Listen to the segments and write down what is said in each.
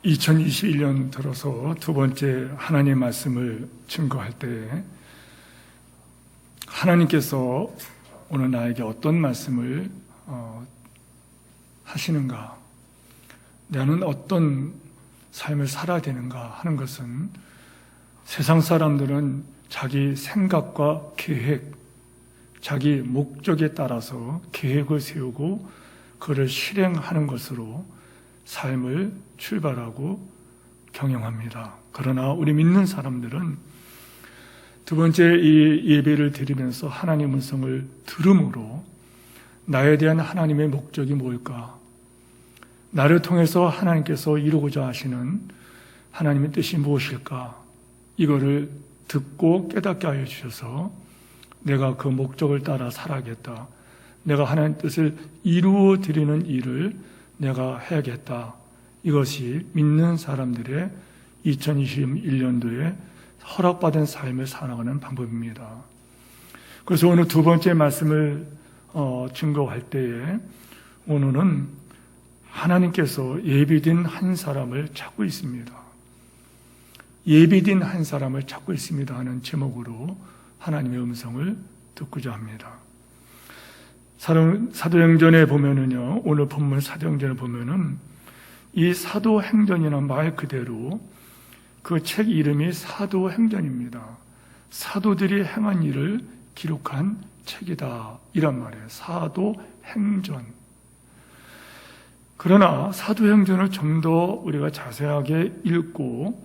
2021년 들어서 두 번째 하나님의 말씀을 증거할 때 하나님께서 오늘 나에게 어떤 말씀을 하시는가, 나는 어떤 삶을 살아야 되는가 하는 것은 세상 사람들은 자기 생각과 계획, 자기 목적에 따라서 계획을 세우고 그를 실행하는 것으로 삶을 출발하고 경영합니다. 그러나 우리 믿는 사람들은 두 번째 이 예배를 드리면서 하나님의 음성을 들음으로 나에 대한 하나님의 목적이 뭘까? 나를 통해서 하나님께서 이루고자 하시는 하나님의 뜻이 무엇일까? 이거를 듣고 깨닫게 하여 주셔서 내가 그 목적을 따라 살아야겠다. 내가 하나님의 뜻을 이루어 드리는 일을 내가 해야겠다. 이것이 믿는 사람들의 2021년도에 허락받은 삶을 살아가는 방법입니다. 그래서 오늘 두 번째 말씀을 증거할 때에 오늘은 하나님께서 예비된 한 사람을 찾고 있습니다. 예비된 한 사람을 찾고 있습니다 하는 제목으로 하나님의 음성을 듣고자 합니다. 사도행전에 보면은요, 오늘 본문 사도행전에 보면은 이 사도행전이라는 말 그대로 그 책 이름이 사도행전입니다. 사도들이 행한 일을 기록한 책이다 이란 말이에요. 사도행전. 그러나 사도행전을 좀 더 우리가 자세하게 읽고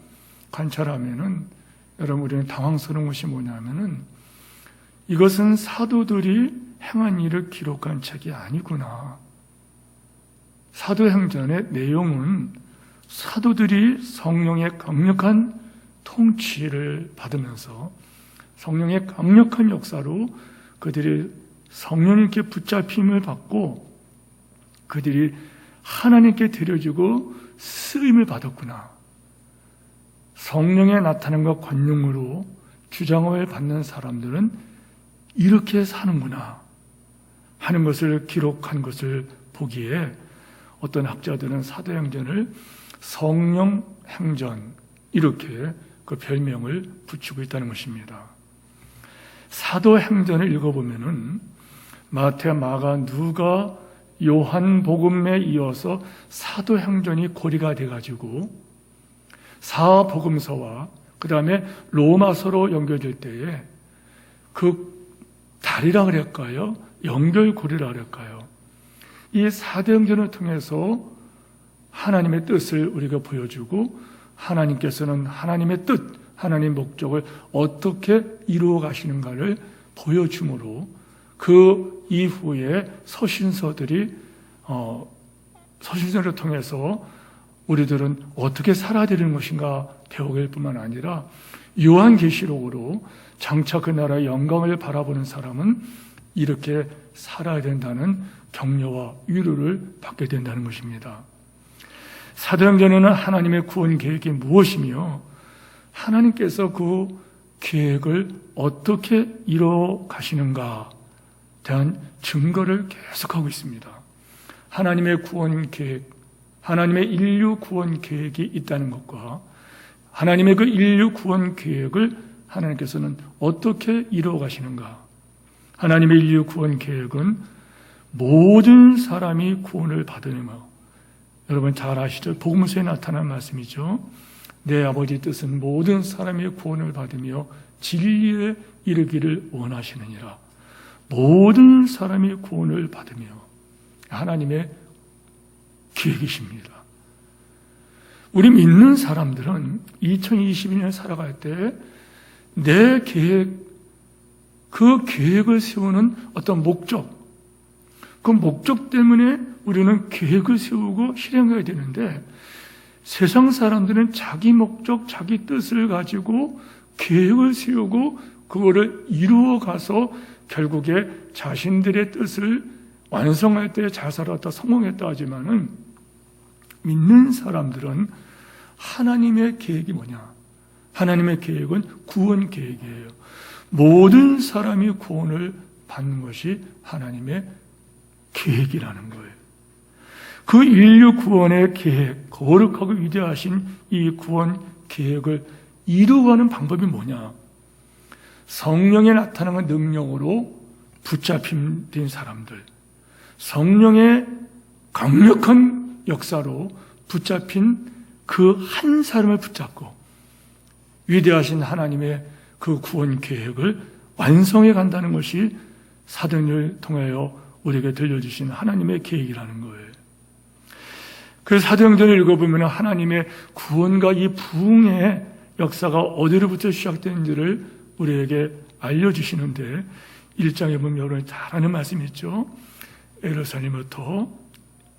관찰하면은 여러분 우리는 당황스러운 것이 뭐냐면은 이것은 사도들이 행한 일을 기록한 책이 아니구나. 사도행전의 내용은 사도들이 성령의 강력한 통치를 받으면서 성령의 강력한 역사로 그들이 성령님께 붙잡힘을 받고 그들이 하나님께 드려지고 쓰임을 받았구나. 성령의 나타남과 권능으로 주장을 받는 사람들은 이렇게 사는구나 하는 것을 기록한 것을 보기에 어떤 학자들은 사도행전을 성령행전 이렇게 그 별명을 붙이고 있다는 것입니다. 사도행전을 읽어보면은 마태, 마가, 누가, 요한복음에 이어서 사도행전이 고리가 돼가지고 사복음서와 그 다음에 로마서로 연결될 때에 그 다리라 그럴까요? 연결고리라 그럴까요? 이 사도행전을 통해서 하나님의 뜻을 우리가 보여주고 하나님께서는 하나님의 뜻, 하나님의 목적을 어떻게 이루어 가시는가를 보여주므로 그 이후에 서신서를 통해서 우리들은 어떻게 살아야 되는 것인가 배우길 뿐만 아니라 요한계시록으로 장차 그 나라의 영광을 바라보는 사람은 이렇게 살아야 된다는 격려와 위로를 받게 된다는 것입니다. 사도행전에는 하나님의 구원 계획이 무엇이며 하나님께서 그 계획을 어떻게 이루어 가시는가 대한 증거를 계속하고 있습니다. 하나님의 구원 계획, 하나님의 인류 구원 계획이 있다는 것과 하나님의 그 인류 구원 계획을 하나님께서는 어떻게 이루어 가시는가. 하나님의 인류 구원 계획은 모든 사람이 구원을 받으며, 여러분 잘 아시죠? 복음서에 나타난 말씀이죠. 내 아버지 뜻은 모든 사람이 구원을 받으며 진리에 이르기를 원하시느니라. 모든 사람이 구원을 받으며 하나님의 계획이십니다. 우리 믿는 사람들은 2022년 살아갈 때 내 계획, 그 계획을 세우는 어떤 목적, 그 목적 때문에 우리는 계획을 세우고 실행해야 되는데 세상 사람들은 자기 목적, 자기 뜻을 가지고 계획을 세우고 그거를 이루어 가서 결국에 자신들의 뜻을 완성할 때 잘 살았다, 성공했다 하지만은 믿는 사람들은 하나님의 계획이 뭐냐? 하나님의 계획은 구원 계획이에요. 모든 사람이 구원을 받는 것이 하나님의 계획이라는 거예요. 그 인류 구원의 계획, 거룩하고 위대하신 이 구원 계획을 이루어가는 방법이 뭐냐? 성령에 나타나는 능력으로 붙잡힌 사람들, 성령의 강력한 역사로 붙잡힌 그 한 사람을 붙잡고 위대하신 하나님의 그 구원 계획을 완성해 간다는 것이 사도행전을 통하여 우리에게 들려주신 하나님의 계획이라는 거예요. 그래서 사도행전을 읽어보면 하나님의 구원과 이 부흥의 역사가 어디로부터 시작되는지를 우리에게 알려주시는데 1장에 보면 여러분 잘 아는 말씀이 있죠. 예루살렘부터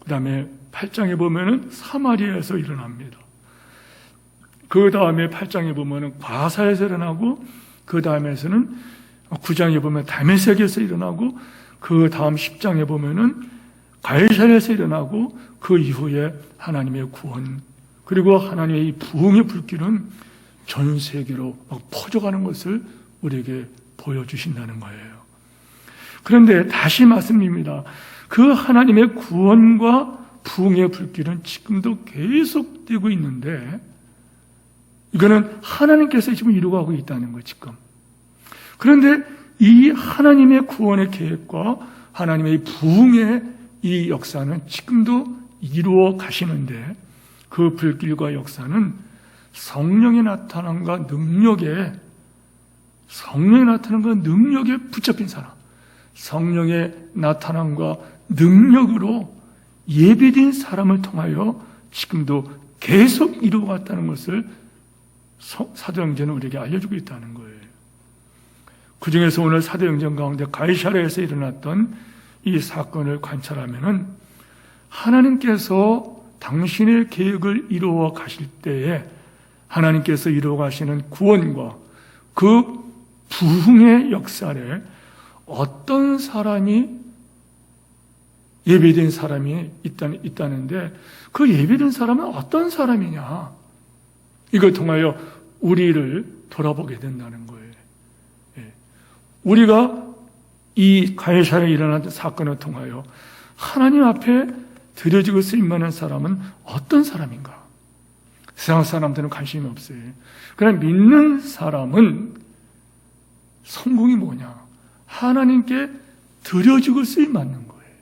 그 다음에 8장에 보면 사마리아에서 일어납니다. 그 다음에 8장에 보면 과사에서 일어나고 그 다음에서는 9장에 보면 다메섹에서 일어나고 그 다음 10장에 보면은 가이사랴에서 일어나고 그 이후에 하나님의 구원 그리고 하나님의 이 부흥의 불길은 전 세계로 막 퍼져가는 것을 우리에게 보여주신다는 거예요. 그런데 다시 말씀드립니다. 그 하나님의 구원과 부흥의 불길은 지금도 계속되고 있는데 이거는 하나님께서 지금 이루어가고 있다는 거예요. 지금. 그런데 이 하나님의 구원의 계획과 하나님의 부흥의 이 역사는 지금도 이루어 가시는데 그 불길과 역사는 성령의 나타남과 능력에 붙잡힌 사람, 성령의 나타남과 능력으로 예비된 사람을 통하여 지금도 계속 이루어갔다는 것을 사도행전은 우리에게 알려주고 있다는 거예요. 그 중에서 오늘 사도행전 가운데 가이사랴에서 일어났던 이 사건을 관찰하면은 하나님께서 당신의 계획을 이루어 가실 때에 하나님께서 이루어 가시는 구원과 그 부흥의 역사에 어떤 사람이 예배된 사람이 있다는데 그 예배된 사람은 어떤 사람이냐? 이걸 통하여 우리를 돌아보게 된다는 거예요. 우리가 이 가이사랴에 일어난 사건을 통하여 하나님 앞에 드려지고 쓰임받는 사람은 어떤 사람인가? 세상 사람들은 관심이 없어요. 그러나 믿는 사람은 성공이 뭐냐? 하나님께 드려지고 쓰임받는 거예요.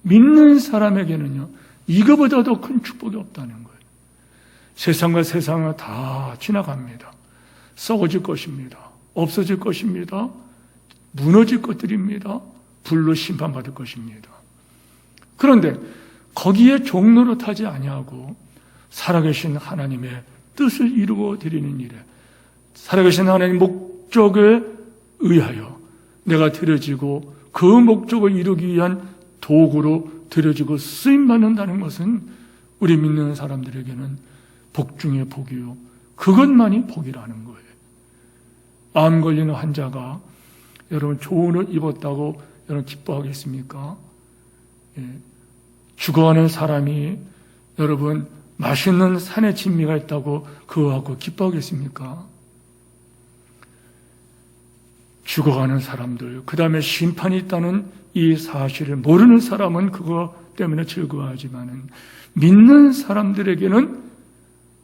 믿는 사람에게는요, 이거보다 더 큰 축복이 없다는 거예요. 세상과 세상은 다 지나갑니다. 썩어질 것입니다. 없어질 것입니다. 무너질 것들입니다. 불로 심판받을 것입니다. 그런데 거기에 종로로 타지 아니하고 살아계신 하나님의 뜻을 이루어 드리는 일에 살아계신 하나님의 목적에 의하여 내가 드려지고 그 목적을 이루기 위한 도구로 드려지고 쓰임받는다는 것은 우리 믿는 사람들에게는 복 중에 복이요. 그것만이 복이라는 거예요. 암 걸리는 환자가 여러분 좋은 옷 입었다고 여러분 기뻐하겠습니까? 죽어가는 사람이 여러분 맛있는 산의 진미가 있다고 그거하고 기뻐하겠습니까? 죽어가는 사람들, 그 다음에 심판이 있다는 이 사실을 모르는 사람은 그거 때문에 즐거워하지만은 믿는 사람들에게는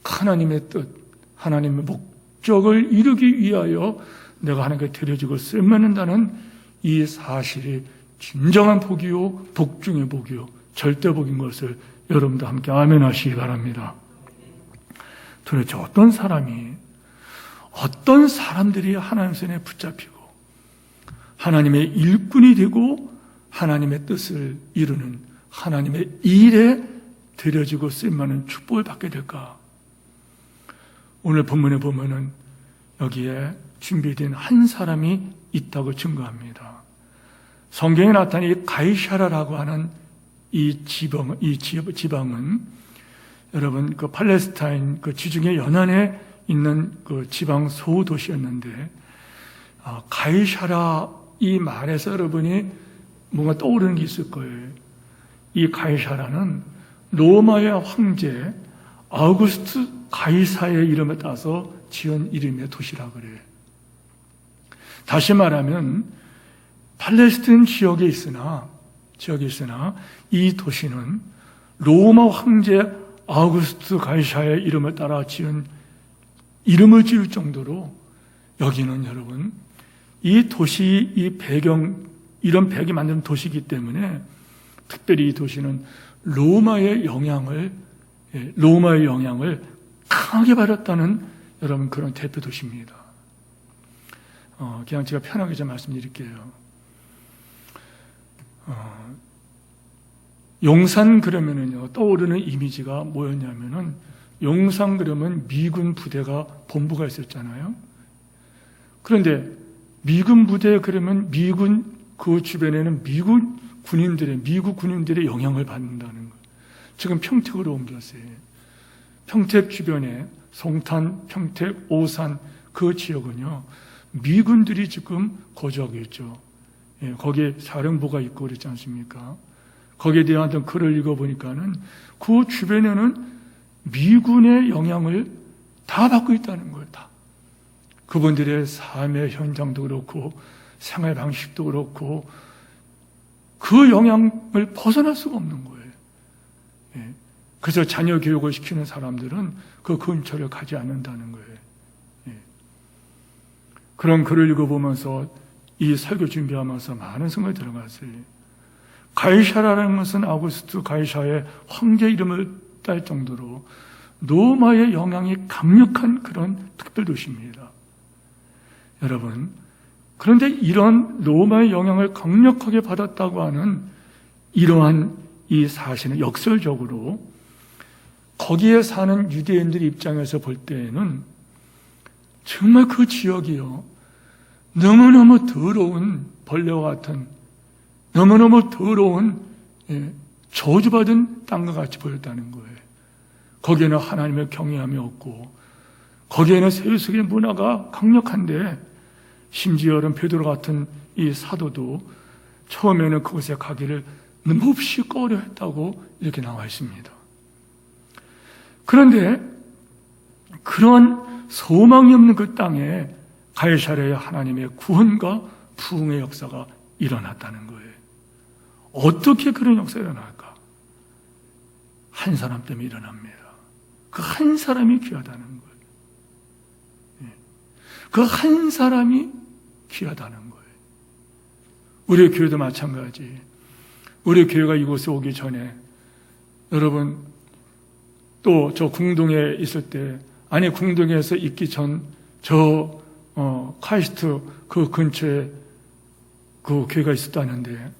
하나님의 뜻, 하나님의 목적을 이루기 위하여 내가 하나님께 드려지고 쓰임받는다는 이 사실이 진정한 복이요, 복 중의 복이요, 절대 복인 것을 여러분도 함께 아멘 하시기 바랍니다. 도대체 어떤 사람들이 하나님 손에 붙잡히고 하나님의 일꾼이 되고 하나님의 뜻을 이루는 하나님의 일에 드려지고 쓰임받는 축복을 받게 될까? 오늘 본문에 보면은 여기에 준비된 한 사람이 있다고 증거합니다. 성경에 나타난 이 가이사랴라고 하는 이 지방은 여러분 그 팔레스타인 그 지중해 연안에 있는 그 지방 소도시였는데 가이사랴 이 말에서 여러분이 뭔가 떠오르는 게 있을 거예요. 이 가이사랴는 로마의 황제 아우구스투 가이사의 이름에 따서 지은 이름의 도시라 그래요. 다시 말하면 팔레스타인 지역에 있으나 이 도시는 로마 황제 아우구스투스 가이사의 이름을 따라 지은 이름을 지을 정도로 여기는 여러분 이 도시 이 배경 이런 배경이 만든 도시이기 때문에 특별히 이 도시는 로마의 영향을 강하게 받았다는 여러분 그런 대표 도시입니다. 그냥 제가 편하게 좀 말씀드릴게요. 용산 그러면은요 떠오르는 이미지가 뭐였냐면은 용산 그러면 미군 부대가 본부가 있었잖아요. 그런데 미군 부대 그러면 미군 그 주변에는 미국 군인들의 영향을 받는다는 거예요. 지금 평택으로 옮겼어요. 평택 주변에 송탄, 평택, 오산 그 지역은요 미군들이 지금 거주하고 있죠. 예, 거기에 사령부가 있고 그랬지 않습니까? 거기에 대한 어떤 글을 읽어보니까는 그 주변에는 미군의 영향을 다 받고 있다는 거예요. 다. 그분들의 삶의 현장도 그렇고 생활 방식도 그렇고 그 영향을 벗어날 수가 없는 거예요. 예. 그래서 자녀 교육을 시키는 사람들은 그 근처를 가지 않는다는 거예요. 예. 그런 글을 읽어보면서 이 설교 준비하면서 많은 생각이 들어갔어요. 가이사라는 것은 아우구스투 가이사의 황제 이름을 딸 정도로 로마의 영향이 강력한 그런 특별 도시입니다. 여러분, 그런데 이런 로마의 영향을 강력하게 받았다고 하는 이러한 이 사실은 역설적으로 거기에 사는 유대인들 입장에서 볼 때에는 정말 그 지역이요 너무너무 더러운 벌레와 같은 너무너무 더러운 저주받은 땅과 같이 보였다는 거예요. 거기에는 하나님의 경외함이 없고 거기에는 세속의 문화가 강력한데 심지어 여러분 베드로 같은 이 사도도 처음에는 그곳에 가기를 몹시 꺼려했다고 이렇게 나와 있습니다. 그런데 그러한 소망이 없는 그 땅에 가이사랴의 하나님의 구원과 부흥의 역사가 일어났다는 거예요. 어떻게 그런 역사가 일어날까? 한 사람 때문에 일어납니다. 그 한 사람이 귀하다는 거예요. 그 한 사람이 귀하다는 거예요. 우리 교회도 마찬가지. 우리 교회가 이곳에 오기 전에 여러분 또 저 궁동에 있을 때 아니 궁동에서 있기 전 저 카이스트 그 근처에 그 교회가 있었다는데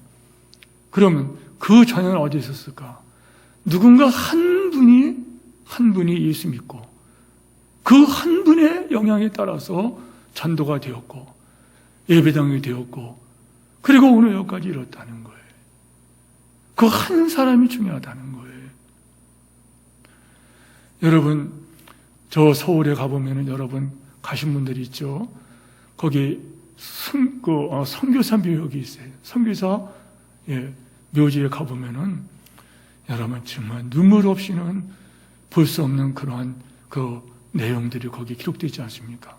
그러면 그 전에는 어디 있었을까? 누군가 한 분이 예수 믿고 그 한 분의 영향에 따라서 전도가 되었고 예배당이 되었고 그리고 오늘 여기까지 이렇다는 거예요. 그 한 사람이 중요하다는 거예요. 여러분 저 서울에 가보면은 여러분 가신 분들이 있죠. 거기 선교사 묘역이 있어요. 선교사 묘지에 가보면은 여러분 정말 눈물 없이는 볼 수 없는 그러한 그 내용들이 거기에 기록되어 있지 않습니까?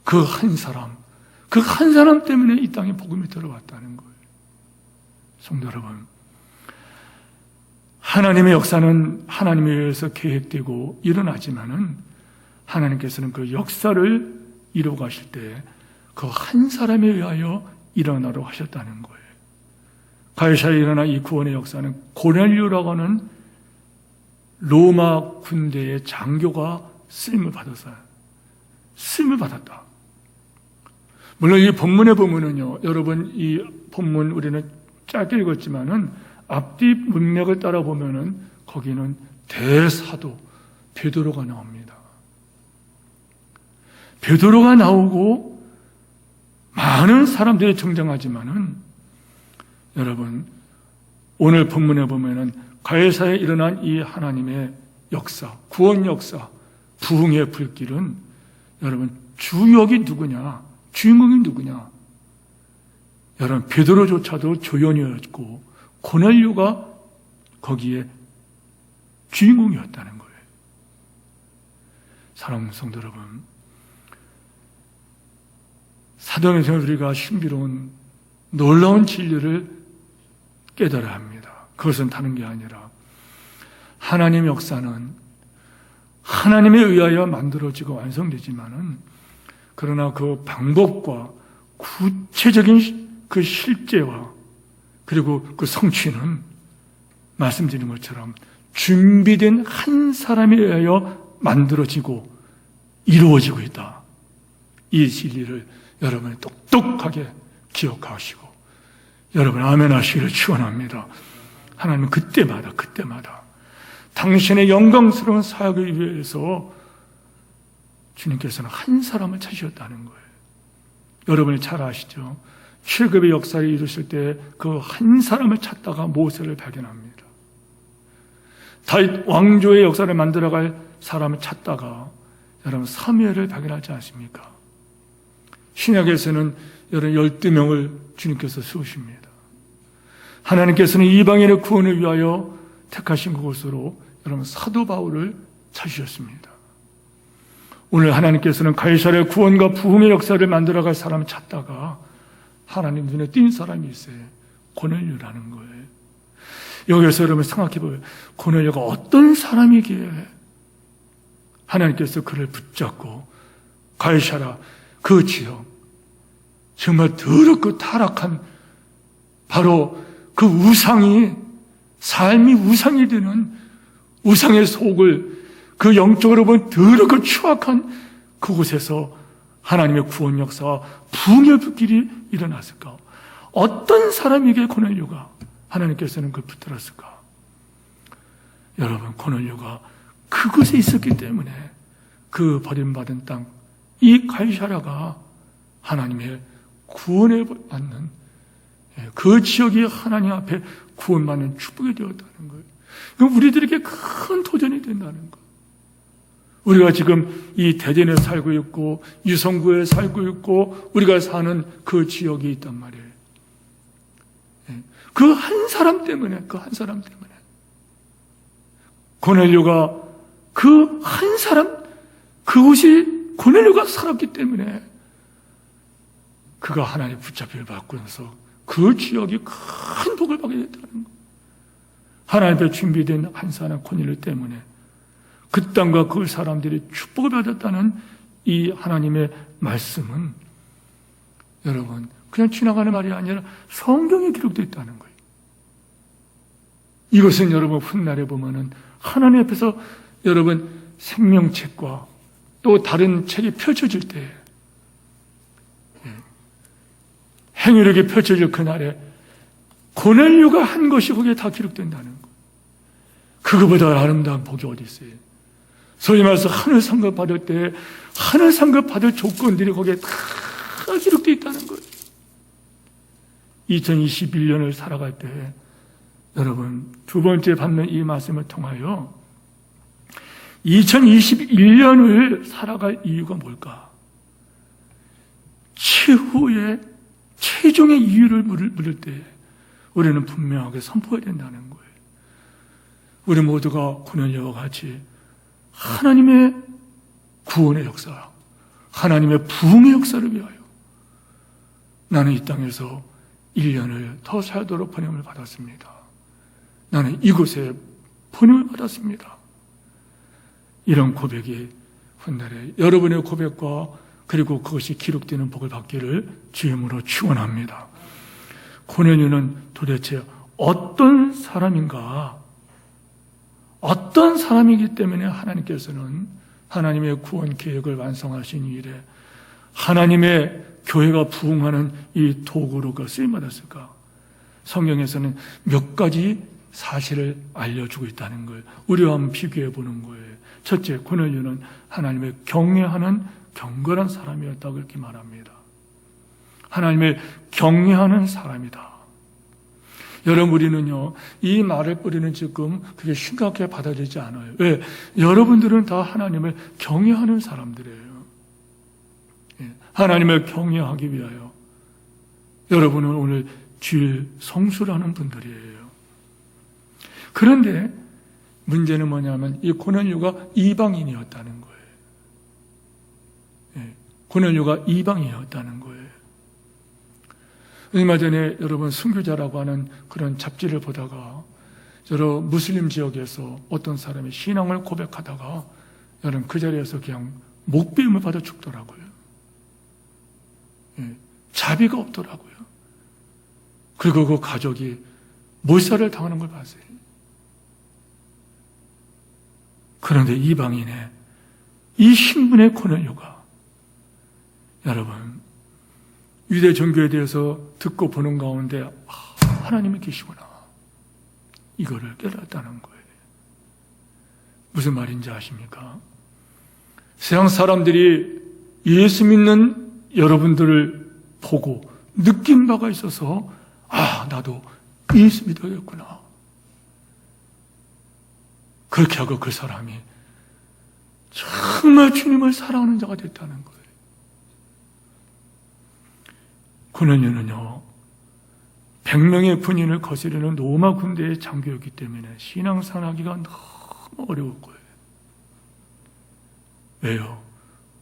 그 한 사람 때문에 이 땅에 복음이 들어왔다는 거예요. 성도 여러분, 하나님의 역사는 하나님에 의해서 계획되고 일어나지만은 하나님께서는 그 역사를 이루어 가실 때 그 한 사람에 의하여 일어나도록 하셨다는 거예요. 가이사랴에 일어난 이 구원의 역사는 고넬료라고 하는 로마 군대의 장교가 쓰임을 받았다. 물론 이 본문에 보면은요, 여러분 이 본문 우리는 짧게 읽었지만은 앞뒤 문맥을 따라 보면은 거기는 대사도 베드로가 나옵니다. 베드로가 나오고 많은 사람들이 등장하지만은 여러분 오늘 본문에 보면은 가이사랴에 일어난 이 하나님의 역사, 구원 역사, 부흥의 불길은 여러분 주역이 누구냐? 주인공이 누구냐? 여러분 베드로조차도 조연이었고 고넬료가 거기에 주인공이었다는 거예요. 사랑하는 성도 여러분, 사도행전을 우리가 신비로운 놀라운 진리를 깨달아야 합니다. 그것은 다른 게 아니라 하나님의 역사는 하나님에 의하여 만들어지고 완성되지만은 그러나 그 방법과 구체적인 그 실제와 그리고 그 성취는 말씀드린 것처럼 준비된 한 사람에 의하여 만들어지고 이루어지고 있다. 이 진리를 여러분이 똑똑하게 기억하시고 여러분 아멘 하시기를 축원합니다. 하나님은 그때마다 당신의 영광스러운 사역을 위해서 주님께서는 한 사람을 찾으셨다는 거예요. 여러분이 잘 아시죠? 출애굽의 역사를 이루실 때 그 한 사람을 찾다가 모세를 발견합니다. 다윗 왕조의 역사를 만들어갈 사람을 찾다가 여러분 사무엘을 발견하지 않습니까? 신약에서는 여러분 12명을 주님께서 세우십니다. 하나님께서는 이방인의 구원을 위하여 택하신 그곳으로 여러분 사도 바울을 찾으셨습니다. 오늘 하나님께서는 가이사랴의 구원과 부흥의 역사를 만들어갈 사람을 찾다가 하나님 눈에 띈 사람이 있어요. 고넬료라는 거예요. 여기서 여러분 생각해보세요. 고넬료가 어떤 사람이기에 하나님께서 그를 붙잡고 가이사랴 그 지역 정말 더럽고 타락한 바로 그 우상이 삶이 우상이 되는 우상의 속을 그 영적으로 보면 더럽고 추악한 그곳에서 하나님의 구원 역사와 부흥의 불길이 일어났을까? 어떤 사람에게 고넬료가 하나님께서는 그걸 붙들었을까? 여러분 고넬료가 그곳에 있었기 때문에 그 버림받은 땅, 이 가이사랴가 하나님의 구원을 받는 그 지역이 하나님 앞에 구원받는 축복이 되었다는 거예요. 그럼 우리들에게 큰 도전이 된다는 거예요. 우리가 지금 이 대전에 살고 있고 유성구에 살고 있고 우리가 사는 그 지역이 있단 말이에요. 그 한 사람 때문에 고넬료가 그 한 사람 그곳이 고넬료가 살았기 때문에 그가 하나님의 붙잡힘을 받고 나서 그 지역이 큰 복을 받게 됐다는 거예요. 하나님의 준비된 한 사람 고넬료 때문에 그 땅과 그 사람들이 축복을 받았다는 이 하나님의 말씀은 여러분 그냥 지나가는 말이 아니라 성경에 기록되어 있다는 거예요. 이것은 여러분 훗날에 보면은 하나님 앞에서 여러분 생명책과 또 다른 책이 펼쳐질 때 행위력이 펼쳐질 그날에 고넬료가 한 것이 거기에 다 기록된다는 거예요. 그거보다 아름다운 복이 어디 있어요? 소위 말해서 하늘 상급 받을 때 하늘 상급 받을 조건들이 거기에 다 기록되어 있다는 거예요. 2021년을 살아갈 때 여러분 두 번째 받는 이 말씀을 통하여 2021년을 살아갈 이유가 뭘까? 최후의 최종의 이유를 물을 때 우리는 분명하게 선포해야 된다는 거예요. 우리 모두가 고넬료와 같이 하나님의 구원의 역사, 하나님의 부흥의 역사를 위하여 나는 이 땅에서 1년을 더 살도록 번영을 받았습니다. 나는 이곳에 번영을 받았습니다. 이런 고백이 훗날에 여러분의 고백과 그리고 그것이 기록되는 복을 받기를 주임으로 축원합니다. 고넬료는 도대체 어떤 사람인가? 어떤 사람이기 때문에 하나님께서는 하나님의 구원 계획을 완성하신 일에 하나님의 교회가 부흥하는 이 도구로가 쓰임받았을까? 성경에서는 몇 가지 사실을 알려주고 있다는 걸 우리와 한번 비교해 보는 거예요. 첫째, 고넬료는 하나님을 경외하는 경건한 사람이었다고 이렇게 말합니다. 하나님을 경외하는 사람이다. 여러분 우리는요 이 말을 뿌리는 지금 그게 심각하게 받아들이지 않아요. 왜? 여러분들은 다 하나님을 경외하는 사람들이에요. 하나님을 경외하기 위하여 여러분은 오늘 주일 성수를 하는 분들이에요. 그런데 문제는 뭐냐면 이 고넬료가 이방인이었다는 거예요. 고넬료가 이방인이었다는 거예요. 얼마 전에 여러분 순교자라고 하는 그런 잡지를 보다가 저러 무슬림 지역에서 어떤 사람이 신앙을 고백하다가 여러분 그 자리에서 그냥 목베임을 받아 죽더라고요. 예, 자비가 없더라고요. 그리고 그 가족이 몰살을 당하는 걸 봤어요. 그런데 이방인의 이 신분의 코넬료가 여러분 유대 종교에 대해서 듣고 보는 가운데 하나님이 계시구나 이거를 깨달았다는 거예요. 무슨 말인지 아십니까? 세상 사람들이 예수 믿는 여러분들을 보고 느낀 바가 있어서 나도 예수 믿어야겠구나. 그렇게 하고 그 사람이 정말 주님을 사랑하는 자가 됐다는 거예요. 고넬료는요 100명의 군인을 거스르는 로마 군대의 장교였기 때문에 신앙생활하기가 너무 어려울 거예요. 왜요?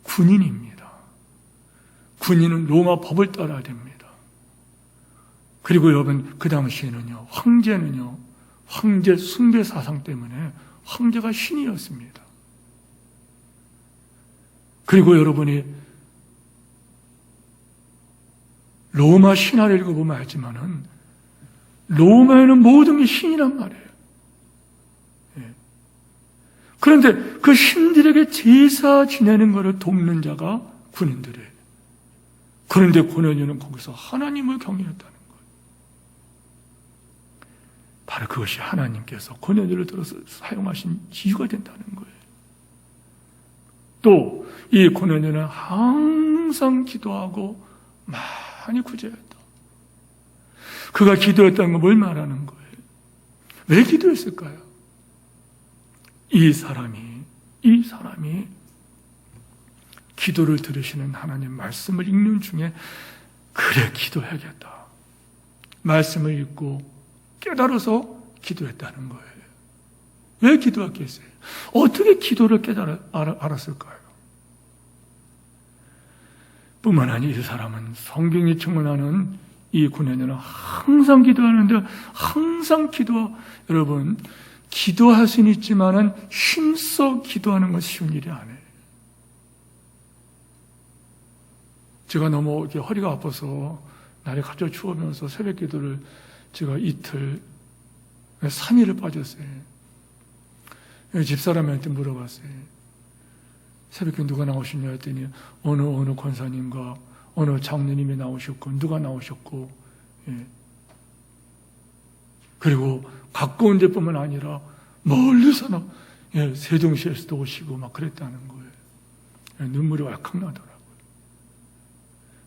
군인입니다. 군인은 로마 법을 따라야 됩니다. 그리고 여러분 그 당시에는요 황제는요 황제 숭배 사상 때문에 황제가 신이었습니다. 그리고 여러분이 로마 신화를 읽어보면 알지만은 로마에는 모든 게 신이란 말이에요. 예. 그런데 그 신들에게 제사 지내는 것을 돕는 자가 군인들이에요. 그런데 고넬료는 거기서 하나님을 경외했다는 거예요. 바로 그것이 하나님께서 고넬료를 들어서 사용하신 이유가 된다는 거예요. 또 이 고넬료는 항상 기도하고 많이 구제했다. 그가 기도했다는 건 뭘 말하는 거예요? 왜 기도했을까요? 이 사람이 기도를 들으시는 하나님 말씀을 읽는 중에 그래 기도해야겠다. 말씀을 읽고 깨달아서 기도했다는 거예요. 왜 기도했겠어요? 어떻게 기도를 알았을까요? 뿐만 아니라 이 사람은 성경이 증언하는 이 고넬료는 항상 기도하는데 여러분 기도할 수는 있지만은 힘써 기도하는 건 쉬운 일이 아니에요. 제가 너무 이렇게 허리가 아파서 날이 갑자기 추우면서 새벽 기도를 제가 이틀 3일을 빠졌어요. 집사람한테 물어봤어요. 새벽에 누가 나오셨냐 했더니 어느 권사님과 어느 장로님이 나오셨고 누가 나오셨고 그리고 가까운 데뿐만 아니라 멀리서나 세종시에서도 오시고 막 그랬다는 거예요. 눈물이 왈칵 나더라고요.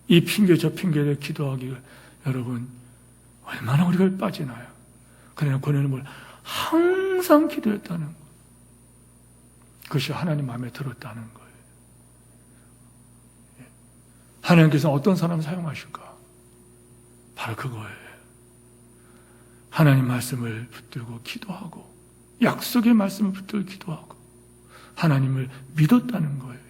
이 핑계 저 핑계를 기도하기가 여러분 얼마나 우리가 빠지나요? 그러나 고넬료는 뭘 항상 기도했다는 거예요. 그것이 하나님 마음에 들었다는 거예요. 하나님께서 어떤 사람을 사용하실까? 바로 그거예요. 하나님 말씀을 붙들고 기도하고 약속의 말씀을 붙들고 기도하고 하나님을 믿었다는 거예요.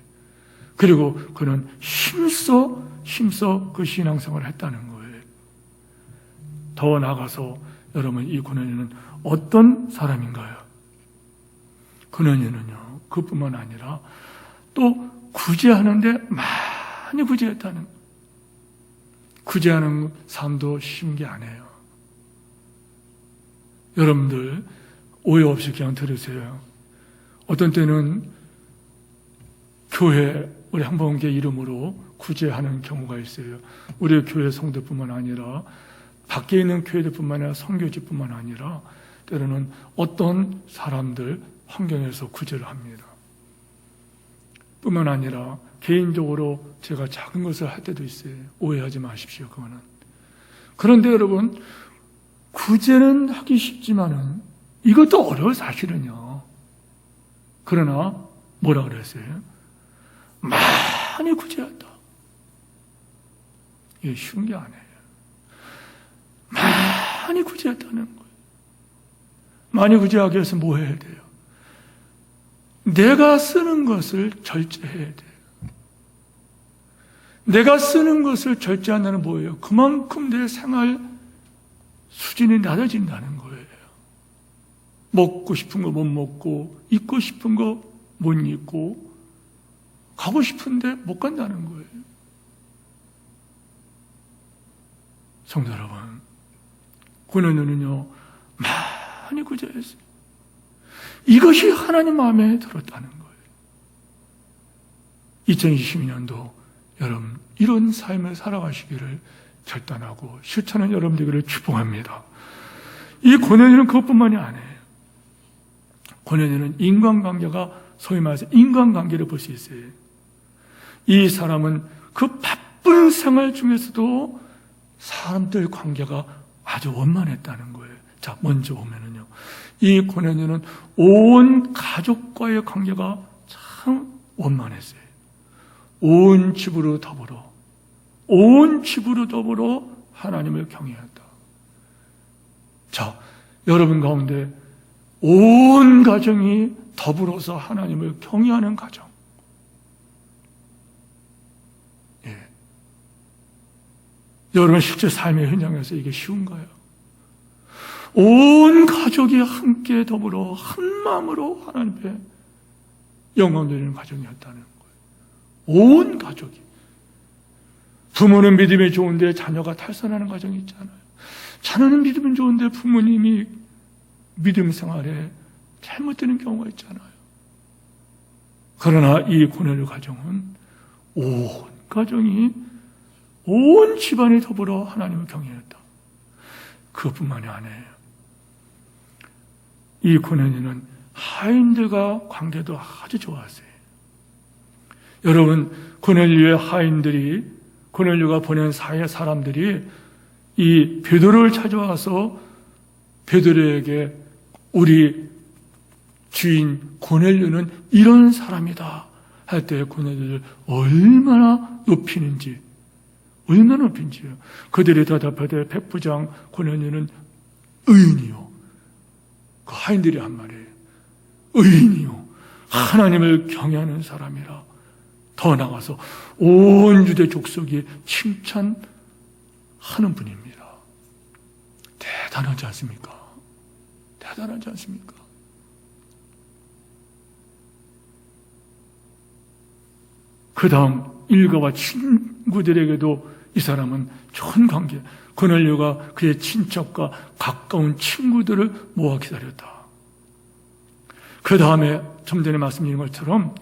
그리고 그는 힘써 그 신앙생활을 했다는 거예요. 더 나아가서 여러분 이 고넬료는 어떤 사람인가요? 고넬료는요 그뿐만 아니라 또 구제하는데 많이 구제했다는 거예요. 구제하는 삶도 쉬운 게 아니에요. 여러분들 오해 없이 그냥 들으세요. 어떤 때는 교회 우리 한번교회 이름으로 구제하는 경우가 있어요. 우리 교회 성도뿐만 아니라 밖에 있는 교회들뿐만 아니라 선교지뿐만 아니라 때로는 어떤 사람들 환경에서 구제를 합니다. 뿐만 아니라 개인적으로 제가 작은 것을 할 때도 있어요. 오해하지 마십시오. 그거는. 그런데 여러분 구제는 하기 쉽지만은 이것도 어려워 사실은요. 그러나 뭐라 그랬어요? 많이 구제한다. 이게 쉬운 게 아니에요. 많이 구제했다는 거예요. 많이 구제하기 위해서 뭐 해야 돼요? 내가 쓰는 것을 절제해야 돼요. 내가 쓰는 것을 절제한다는 뭐예요? 그만큼 내 생활 수준이 낮아진다는 거예요. 먹고 싶은 거 못 먹고, 입고 싶은 거 못 입고, 가고 싶은데 못 간다는 거예요. 성도 여러분, 고넬료는요 많이 구제했어요. 이것이 하나님 마음에 들었다는 거예요. 2022년도 여러분 이런 삶을 살아가시기를 결단하고 실천하는 여러분 되기를 축복합니다. 이 고넬료는 그것뿐만이 아니에요. 고넬료는 인간관계가 소위 말해서 인간관계를 볼 수 있어요. 이 사람은 그 바쁜 생활 중에서도 사람들 관계가 아주 원만했다는 거예요. 자, 먼저 보면은요, 이 고넬료는 온 가족과의 관계가 참 원만했어요. 온 집으로 더불어 하나님을 경외했다. 자, 여러분 가운데 온 가정이 더불어서 하나님을 경외하는 가정. 예. 여러분 실제 삶의 현장에서 이게 쉬운가요? 온 가족이 함께 더불어 한 마음으로 하나님 앞에 영광 드리는 가정이었다는 거예요. 온 가족이. 부모는 믿음이 좋은데 자녀가 탈선하는 가정이 있잖아요. 자녀는 믿음이 좋은데 부모님이 믿음 생활에 잘못되는 경우가 있잖아요. 그러나 이 고넬료 가정은 온 가정이, 온 집안이 더불어 하나님을 경외했다. 그것뿐만이 아니에요. 이 고넬료는 하인들과 관계도 아주 좋았어요. 여러분, 고넬료의 하인들이, 고넬료가 보낸 사람들이 이 베드로를 찾아와서 베드로에게 우리 주인 고넬료는 이런 사람이다 할 때 고넬료를 얼마나 높이는지요. 그들이 대답하되 백부장 고넬료는 의인이요. 그 하인들이 한 말이에요. 의인이요. 하나님을 경외하는 사람이라. 더 나가서 온 유대 족속이 칭찬하는 분입니다. 대단하지 않습니까? 대단하지 않습니까? 그 다음 일가와 친구들에게도 이 사람은 좋은 관계, 고넬료가 그의 친척과 가까운 친구들을 모아 기다렸다. 그 다음에 좀 전에 말씀드린 것처럼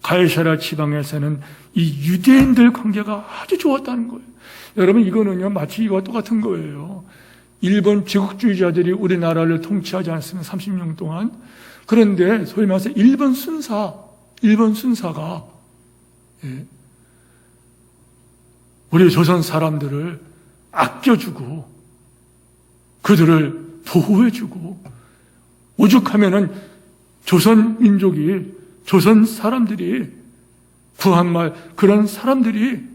가이사랴 지방에서는 이 유대인들 관계가 아주 좋았다는 거예요. 여러분, 이거는요 마치 이거와 똑같은 거예요. 일본 제국주의자들이 우리나라를 통치하지 않았습니까? 30년 동안. 그런데 소위 말해서 일본 순사가 우리 조선 사람들을 아껴주고 그들을 보호해주고, 오죽하면은 조선 민족이, 조선 사람들이, 구한말 그런 사람들이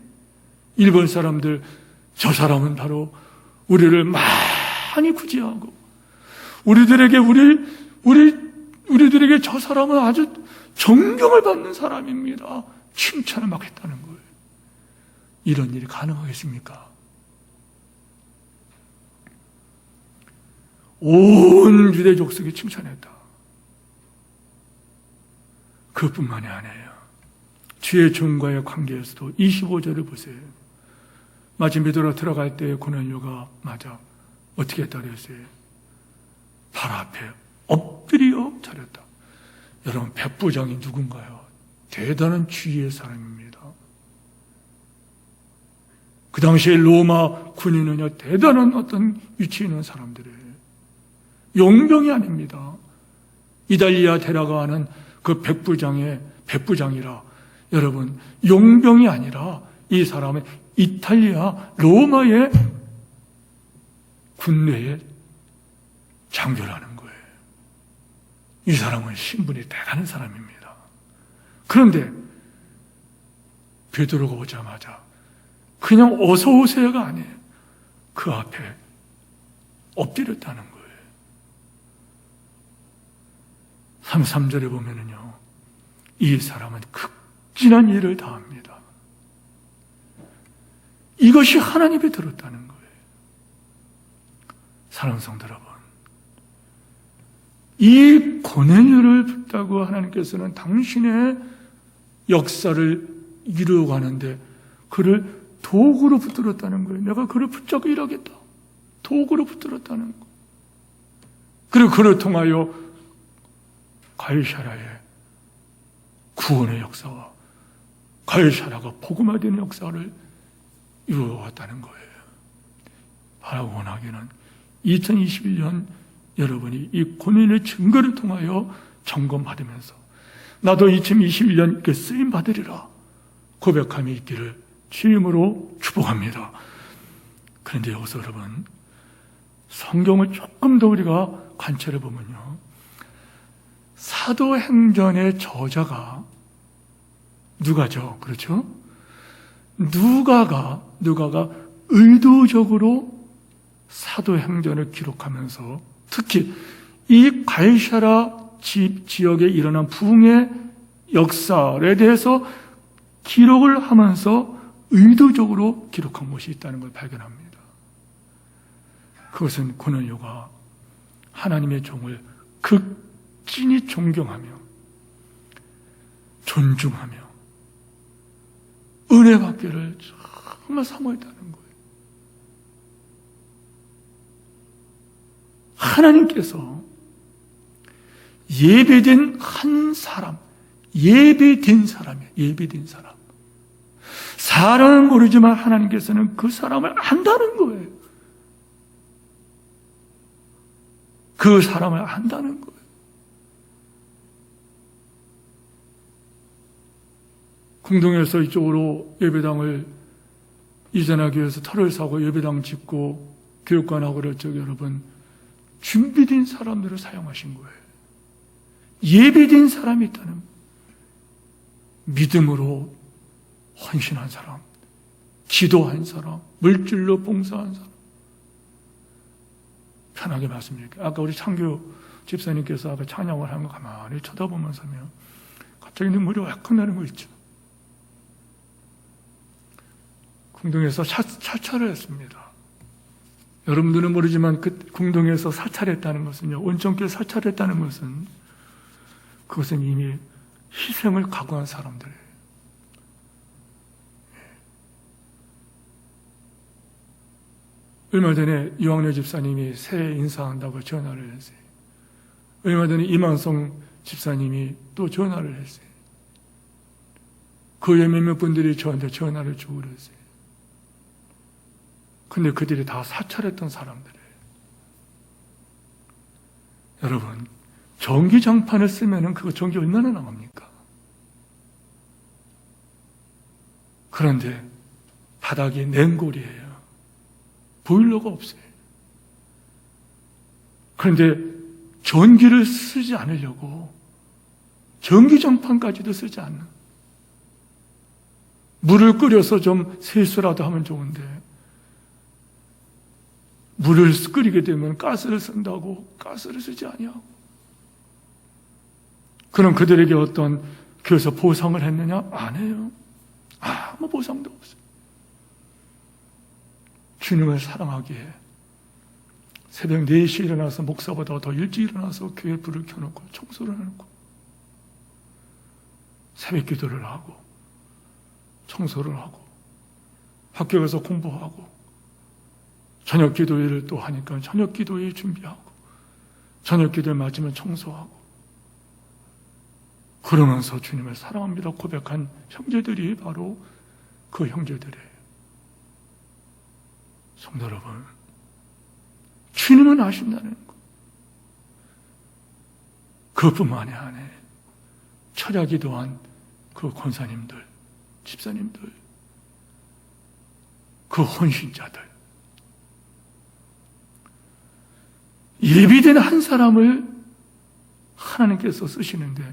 일본 사람들, 저 사람은 바로 우리를 많이 구제하고 우리들에게 저 사람은 아주 존경을 받는 사람입니다. 칭찬을 막 했다는 거예요. 이런 일이 가능하겠습니까? 온 유대 족속이 칭찬했다. 그것뿐만이 아니에요. 주의 종과의 관계에서도 25절을 보세요. 마침 베드로가 들어갈 때 고넬료가 맞아 어떻게 했다 그랬어요? 발 앞에 엎드려 차렸다. 여러분, 백부장이 누군가요? 대단한 지위의 사람입니다. 그 당시에 로마 군인은요 대단한 어떤 위치에 있는 사람들이에요. 용병이 아닙니다. 이달리아 데라가는 그 백부장이라, 여러분, 용병이 아니라 이 사람은 이탈리아 로마의 군대의 장교라는 거예요. 이 사람은 신분이 대단한 사람입니다. 그런데 베드로가 오자마자 그냥 어서 오세요가 아니에요. 그 앞에 엎드렸다는 거예요. 33절에 보면은요, 이 사람은 극진한 일을 다합니다. 이것이 하나님이 들었다는 거예요. 사랑하는 성도 여러분, 이 고넬료를 붙잡고 하나님께서는 당신의 역사를 이루어가는데 그를 도구로 붙들었다는 거예요. 내가 그를 붙잡고 일하겠다. 도구로 붙들었다는 거. 그리고 그를 통하여 가이사라의 구원의 역사와 가이사라가 복음화되는 역사를 이루어왔다는 거예요. 바라고 원하기는 2021년 여러분이 이 고넬료의 증거를 통하여 점검받으면서 나도 2021년 그 쓰임 받으리라 고백함이 있기를 주임으로 축복합니다. 그런데 여기서 여러분 성경을 조금 더 우리가 관찰해 보면요, 사도행전의 저자가 누가죠? 그렇죠? 누가가 의도적으로 사도행전을 기록하면서 특히 이 가이사라 지역에 일어난 부흥의 역사에 대해서 기록을 하면서 의도적으로 기록한 것이 있다는 걸 발견합니다. 그것은 고넬료가 하나님의 종을 극진히 존경하며 존중하며 은혜 받기를 정말 사모했다는 거예요. 하나님께서 예배된 한 사람, 예배된 사람이에요. 예배된 사람. 사람은 모르지만 하나님께서는 그 사람을 안다는 거예요. 그 사람을 안다는 거예요. 궁동에서 이쪽으로 예배당을 이전하기 위해서 터를 사고 예배당 짓고 교육관하고 그랬죠. 여러분, 준비된 사람들을 사용하신 거예요. 예배된 사람이 있다는 거예요. 믿음으로 헌신한 사람, 기도한 사람, 물질로 봉사한 사람. 편하게 말씀드릴게요. 아까 우리 창규 집사님께서 아까 찬양을 하는 거 가만히 쳐다보면서요, 갑자기 눈물이 확 나는 거 있죠. 궁동에서 사찰을 했습니다. 여러분들은 모르지만 그 궁동에서 사찰했다는 것은요, 온천길 사찰했다는 것은 그것은 이미 희생을 각오한 사람들이에요. 얼마 전에 이왕래 집사님이 새해 인사한다고 전화를 했어요. 얼마 전에 이만성 집사님이 또 전화를 했어요. 그 외에 몇몇 분들이 저한테 전화를 주고 그랬어요. 근데 그들이 다 사찰했던 사람들이에요. 여러분, 전기장판을 쓰면은 그거 전기 얼마나 나갑니까? 그런데 바닥이 냉골이에요. 보일러가 없어요. 그런데 전기를 쓰지 않으려고 전기장판까지도 쓰지 않는, 물을 끓여서 좀 세수라도 하면 좋은데 물을 끓이게 되면 가스를 쓴다고 가스를 쓰지 아니하고. 그럼 그들에게 어떤 교회에서 보상을 했느냐? 안 해요. 아무 보상도 없어요. 주님을 사랑하기에 새벽 4시에 일어나서 목사보다 더 일찍 일어나서 교회 불을 켜놓고 청소를 해놓고 새벽 기도를 하고 청소를 하고 학교 가서 공부하고 저녁 기도회를 또 하니까 저녁 기도회 준비하고 저녁 기도를 맞으면 청소하고 그러면서 주님을 사랑합니다 고백한 형제들이 바로 그 형제들이에요. 성도 여러분, 주님은 아신다는 것. 그뿐만이 아니에요. 철야 기도한 그 권사님들, 집사님들, 그 헌신자들, 예비된 한 사람을 하나님께서 쓰시는데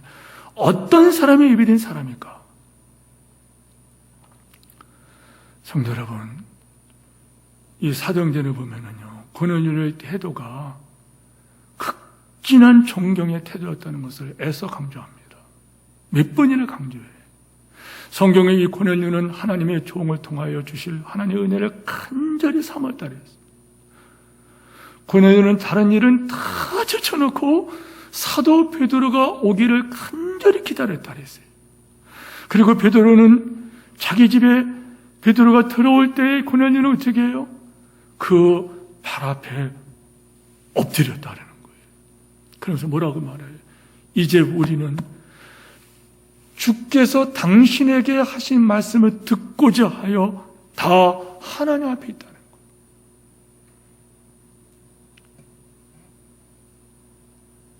어떤 사람이 예비된 사람일까? 성도 여러분, 이 사도행전을 보면은요, 고넬료의 태도가 극진한 존경의 태도였다는 것을 애써 강조합니다. 몇 번이나 강조해요. 성경에 이 고넬료는 하나님의 종을 통하여 주실 하나님의 은혜를 간절히 삼았다 그랬어요. 고넬료는 다른 일은 다 제쳐놓고 사도 베드로가 오기를 간절히 기다렸다 그랬어요. 그리고 베드로는 자기 집에 베드로가 들어올 때 고넬료는 어떻게 해요? 그 발 앞에 엎드렸다는 거예요. 그래서 뭐라고 말해요? 이제 우리는 주께서 당신에게 하신 말씀을 듣고자 하여 다 하나님 앞에 있다는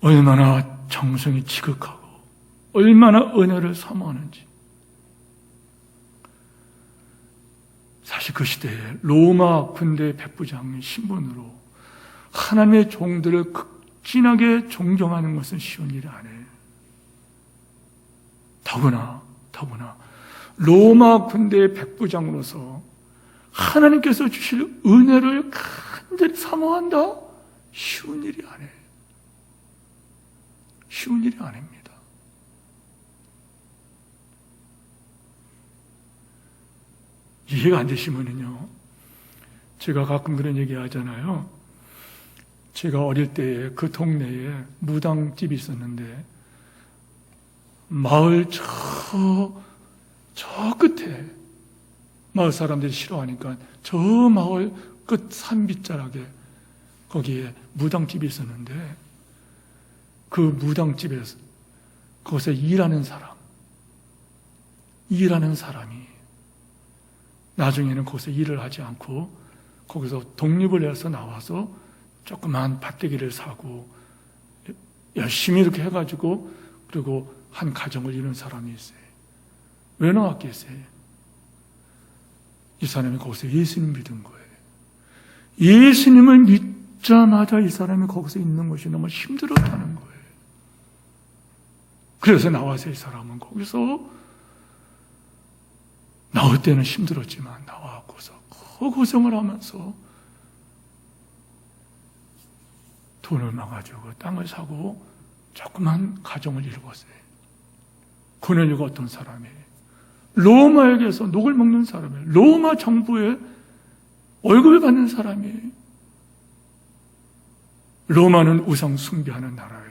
거예요. 얼마나 정성이 지극하고 얼마나 은혜를 사모하는지. 사실 그 시대에 로마 군대 백부장의 신분으로 하나님의 종들을 극진하게 존경하는 것은 쉬운 일이 아니에요. 더구나 로마 군대의 백부장으로서 하나님께서 주실 은혜를 간절히 사모한다? 쉬운 일이 아니에요. 쉬운 일이 아닙니다. 이해가 안 되시면은요, 제가 가끔 그런 얘기 하잖아요. 제가 어릴 때 그 동네에 무당집이 있었는데 마을 저 끝에, 마을 사람들이 싫어하니까 저 마을 끝 산빗자락에 거기에 무당집이 있었는데 그 무당집에서 거기서 일하는 사람이 나중에는 거기서 일을 하지 않고 거기서 독립을 해서 나와서 조그만 밭대기를 사고 열심히 이렇게 해가지고 그리고 한 가정을 이룬 사람이 있어요. 왜 나왔겠어요? 이 사람이 거기서 예수님 믿은 거예요. 예수님을 믿자마자 이 사람이 거기서 있는 것이 너무 힘들었다는 거예요. 그래서 나와서 이 사람은 거기서 나올 때는 힘들었지만 나와갖고서 그 고생을 하면서 돈을 모아가지고 땅을 사고 조그만 가정을 이루었어요. 고넬료가 어떤 사람이에요? 로마에게서 녹을 먹는 사람이에요. 로마 정부에 월급을 받는 사람이에요. 로마는 우상 숭배하는 나라예요.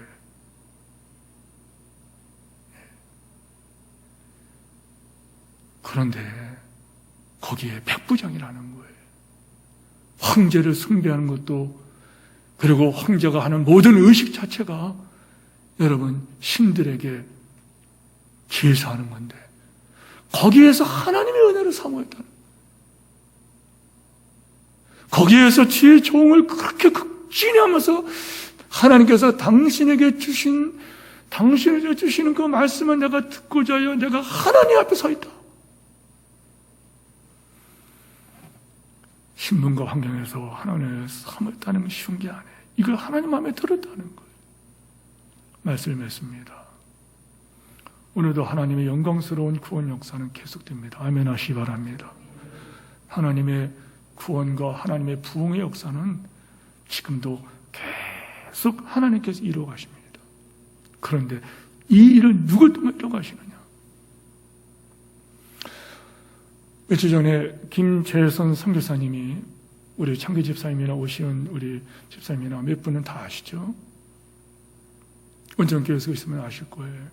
그런데 거기에 백부장이라는 거예요. 황제를 숭배하는 것도, 그리고 황제가 하는 모든 의식 자체가 여러분 신들에게 제사하는 건데 거기에서 하나님의 은혜를 사모했다는 거예요. 거기에서 지혜 종을 그렇게 극진히 하면서 하나님께서 당신에게 주시는 그 말씀을 내가 듣고자 하여 내가 하나님 앞에 서 있다. 신분과 환경에서 하나님을 사모했다는 건 쉬운 게 아니에요. 이걸 하나님 마음에 들었다는 거예요. 말씀을 맺습니다. 오늘도 하나님의 영광스러운 구원 역사는 계속됩니다. 아멘 하시기 바랍니다. 하나님의 구원과 하나님의 부흥의 역사는 지금도 계속 하나님께서 이루어 가십니다. 그런데 이 일을 누굴 통해 이루어 가시느냐? 며칠 전에 김재선 선교사님이, 우리 창기 집사님이나 오시은 우리 집사님이나 몇 분은 다 아시죠? 온전교회에서 있으면 아실 거예요.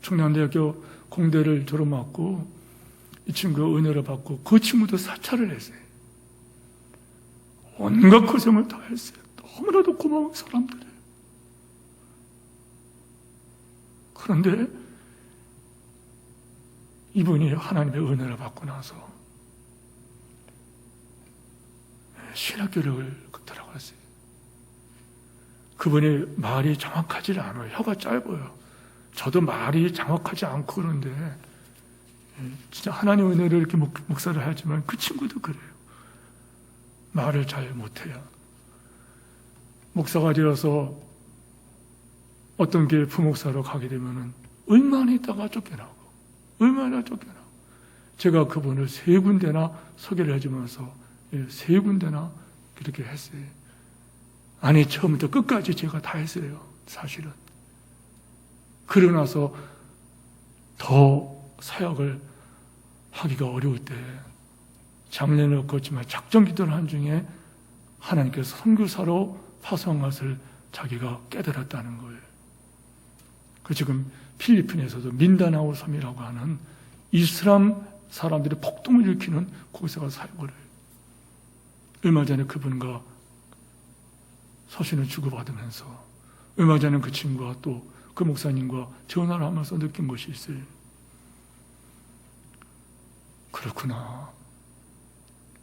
청량대학교 공대를 졸업하고 이 친구가 은혜를 받고 그 친구도 사찰을 했어요. 온갖 고생을 다 했어요. 너무나도 고마운 사람들이에요. 그런데 이분이 하나님의 은혜를 받고 나서 신학교를 들어갔어요. 그분이 말이 정확하지 않아요. 혀가 짧아요. 저도 말이 정확하지 않고 그런데 진짜 하나님의 은혜를 이렇게 목사를 하지만 그 친구도 그래요. 말을 잘 못해요. 목사가 되어서 어떤 게 부목사로 가게 되면은 얼마나 있다가 쫓겨나고 제가 그분을 3군데나 소개를 해주면서 3군데나 그렇게 했어요. 아니, 처음부터 끝까지 제가 다 했어요. 사실은. 그러고 나서 더 사역을 하기가 어려울 때 작년에 없었지만 작정 기도를 한 중에 하나님께서 선교사로 파송한 것을 자기가 깨달았다는 거예요. 그 지금 필리핀에서도 민다나오 섬이라고 하는 이슬람 사람들이 폭동을 일으키는 곳에가 사역을 해요. 얼마 전에 그분과 서신을 주고받으면서 얼마 전에 그 친구가 또 그 목사님과 전화를 하면서 느낀 것이 있어요. 그렇구나.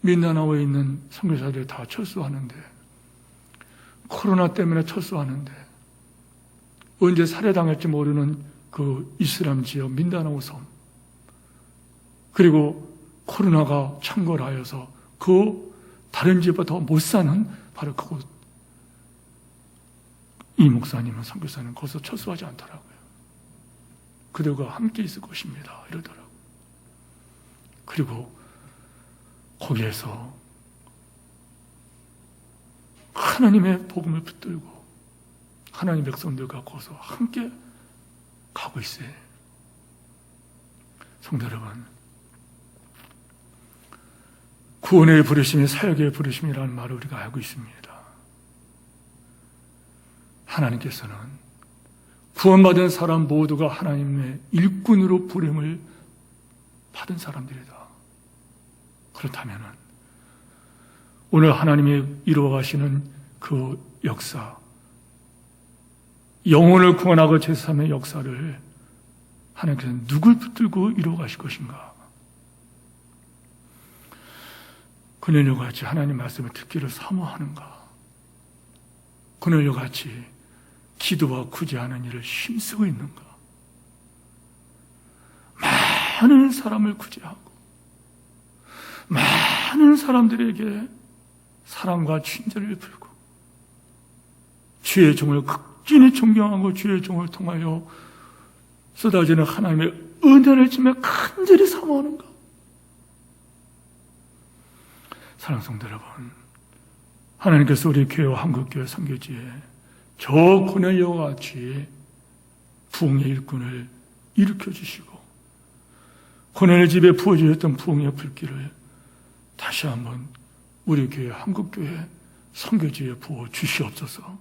민다나오에 있는 선교사들이 다 철수하는데, 코로나 때문에 철수하는데, 언제 살해당할지 모르는 그 이슬람 지역 민다나오 섬, 그리고 코로나가 창궐하여서 그 다른 집보다 더 못 사는 바로 그곳, 이 목사님은 선교사는 거기서 철수하지 않더라고요. 그들과 함께 있을 것입니다 이러더라고요. 그리고 거기에서 하나님의 복음을 붙들고 하나님 백성들과 거기서 함께 가고 있어요. 성도 여러분, 구원의 부르심이 사역의 부르심이라는 말을 우리가 알고 있습니다. 하나님께서는 구원받은 사람 모두가 하나님의 일꾼으로 부름을 받은 사람들이다. 그렇다면 오늘 하나님이 이루어가시는 그 역사, 영혼을 구원하고 제3의 역사를 하나님께서는 누굴 붙들고 이루어가실 것인가? 그늘과 같이 하나님 말씀을 듣기를 사모하는가? 그늘과 같이 기도와 구제하는 일을 힘쓰고 있는가? 많은 사람을 구제하고 많은 사람들에게 사랑과 친절을 베풀고 주의 종을 극진히 존경하고 주의 종을 통하여 쏟아지는 하나님의 은혜를 지며 간절히 사모하는가? 사랑하는 성도 여러분, 하나님께서 우리 교회와 한국교회 선교지에 저 고넬료와 같이 부흥의 일꾼을 일으켜 주시고 고넬료 집에 부어주셨던 부흥의 불길을 다시 한번 우리 교회 한국교회 선교지에 부어 주시옵소서.